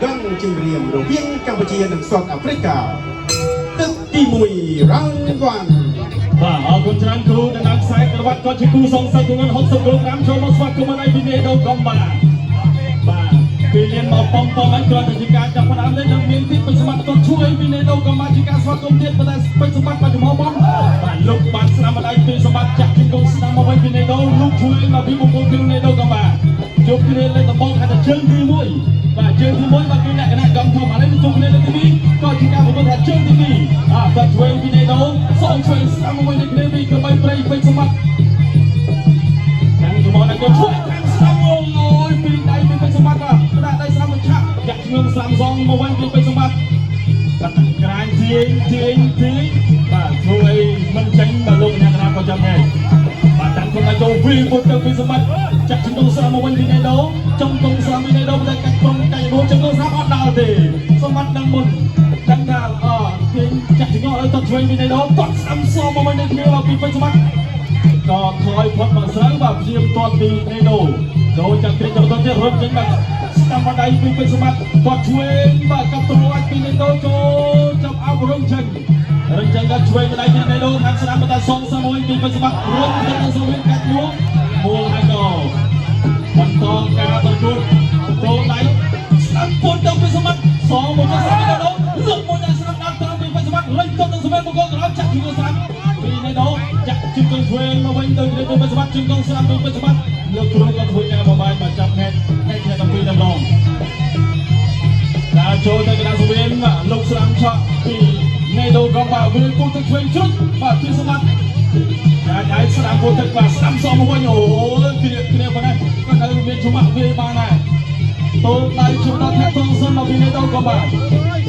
găng chừng riềng đầu viên Campuchiaនិង South Africa ទឹកទី1 Rangwan បាទអរគុណច្រើនគ្រូដែលបានខ្សែក្រវ៉ាត់ក៏ជាគ្រូសង្ស័យទម្ងន់60គីឡូក្រាមចូលមកស្វាគមន៍ឲ្យពីនេដូកំបាបាទពីលៀនមកបំពងឲ្យគ្រាន់តែជាការចាប់ផ្ដើមទេនឹងមានទីពេញសម្បត្តិគាត់ជួយពីនេដូកំបាជាការស្វាគមន៍ទៀតប៉ុន្តែពេញសម្បត្តិបាត់ចំហបំបាទលោកបានស្ដាប់ម្ដាយពីសម្បត្តិចាក់ពីកូនស្ដាំមកវិញពីនេដូលោកជួយមកពីបុគ្គលគ្រូនេដូកំបាជប់គ្នាលេខដំបូងថាជើងទី1បាទជើងទី1បាទគឺលក្ខណៈកំធំឥឡូវជប់គ្នាលេខទី2ក៏ជាការបង្ហាញថាជើងទី2បាទជួយពីនេដូសូមជួយស្ដាំមកវិញគ្នាពីក្បៃព្រៃពេញសម្បត្តិចាំជំនន់ឲ្យជួយខាងស្ដាំអូយពីដៃពីពេញសម្បត្តិបាទដាក់ដៃស្ដាំមកឆាក់ចាក់ឈ្ងើស្ដាំសងមកវិញពីពេញសម្បត្តិបាទក្រាញទាញបាទជួយមិនចាញ់បាទលោកអ្នកណាក៏ចាំដែរបាទតាំងខ្លួនឲ្យចូលវិញពុតទៅពីសម្បត្តិចាក់ជង្គង់ស្ដាំមកវិញពីនេដូចុងកងស្ដាំពីនេដូតែកាច់ក្រុមកាច់រួចជង្គង់ស្ដាំអត់ដល់ទេសម្បត្តិដឹងមុនដឹងថាទាញចាក់ជង្គង់ឲ្យទៅជួយពីនេដូគាត់ស្ដាំសងមកវិញនៅគ្នាពីពេញសម្បត្តិក៏ថយផុតមកស្រូវបាទព្យាមទាត់ពីនេដូចូលចាក់គ្រិចទៅទៀតរត់ចេញបាទស្ដាំមកដៃពីពេញសម្បត្តិគាត់ជួយបាទកាប់ទ្រួចពីនេដូចូលចាប់អោបរំចេញក៏ជួយម្ដាយពីនេដូខាងស្ដាំមកតែសងសមួយពីពេញសម្បត្តិរួមទៅនឹងសវិញកាច់មួហើយក៏បន្តការប្រយុទ្ធចូលដៃស្ដាំពុតទៅពីសម្បត្តិសងមកទៅស្ដាំនេដូលើកមួយដល់ស្ដាំដល់ទៅពីពេញសម្បត្តិលេងទៅនឹងសវិញមកក៏ក្រោយចាក់ពីស្ដាំពីនេដូចាក់ជើងឆ្វេងមកវិញទៅពីពេញសម្បត្តិជើងស្ដាំពីពេញសម្បត្តិលោកគ្រូក៏ធ្វើការបបាយមកចាប់ហេតុទាំងពីរដំណងដល់ចូលទៅកណ្ដាលសវិញលោកស្ដាំឆក់ពីនេដូក៏បាទវាពុះទឹកឆ្វេងជ្រុតបាទពីសម្បត្តិតែស្ដាំពុះទឹកបាទស្ដាំសងមកវិញអូយគ្នាប៉ុណ្ណេះក៏នៅមានច្បាស់វាបានដែរតូនដៃជុំដល់ថាទងសិនមកពីនេដូក៏បាទ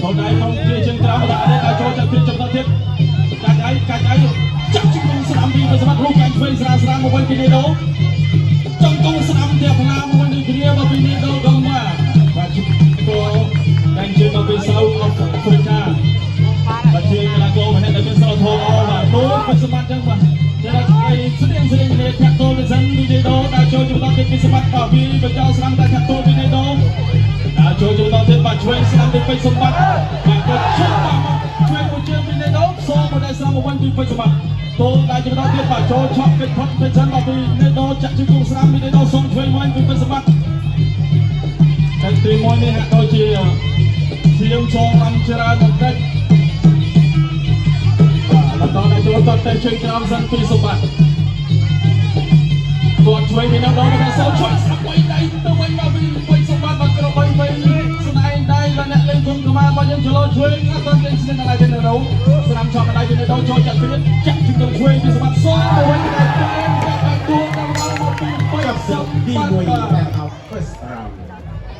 តូនដៃក្នុងជាជើងក្រោមដាក់ដល់ចូលទៅពីចំណុចទៀតកាច់ដៃចាក់ជង្គង់ស្ដាំពីសម្បត្តិរូបកាច់ឆ្វេងស្រាលមកវិញពីនេដូចង្គង់ស្ដាំទៀតផ្លាមកវិញគ្នាមកពីនេដូក៏បាទក៏តែជើងមកពីសៅអហ្វ្រិកាបាទជាកីឡាករម្នាក់ដែលមានសិលធម៌ល្អបាទដូចពីសម្បត្តិចឹងបាទតែឲ្យស្រៀងនេះកាត់តូលវិសិនពីនេដូដែលចូលចំណុចពីសម្បត្តិបាទពីបញ្ចោស្ដាំតែកាត់តូលពីនេដូដែលចូលចំណុចទៀតបាទឆ្វេងស្ដាំពីពេជ្រសម្បត្តិបាទក៏ឈប់បាទឆ្វេងមួយជើងពីនេដូសងមកដល់ស្ដាំមកវិញពីពេជ្រសម្បត្តិតូលដែលចំណុចទៀតបាទចូលឆក់ពេជ្រផុតពេជ្រសិនបាទពីនេដូចាក់ជង្គង់ស្ដាំពីនេដូសងឆ្វេងវិញពីពេជ្រសម្បត្តិតែទី1នេះហាក់ដូចជាធៀមចងបានច្រើនបន្តិចបន្តដល់ចូលតតែជើងក្រោមសិនពីសម្បត្តិគាត់ជួយពីនៅដល់ដល់សោជួយស្ដាប់វិញដៃទៅវិញមកវិញសម្បត្តិបាត់ក្របីវិញស្នែងដៃដល់អ្នកលេងគុំកម្មារបស់យើងចលោជួយអត់ទាន់លេងស្នែងដៃទៅនៅស្ដាំឆក់ដៃទៅនៅចូលចាក់ព្រៀនចាក់ជង្គង់ជួយពីសម្បត្តិសោទៅវិញដៃទៅដួលដល់មកពីពេជ្រទី1 back out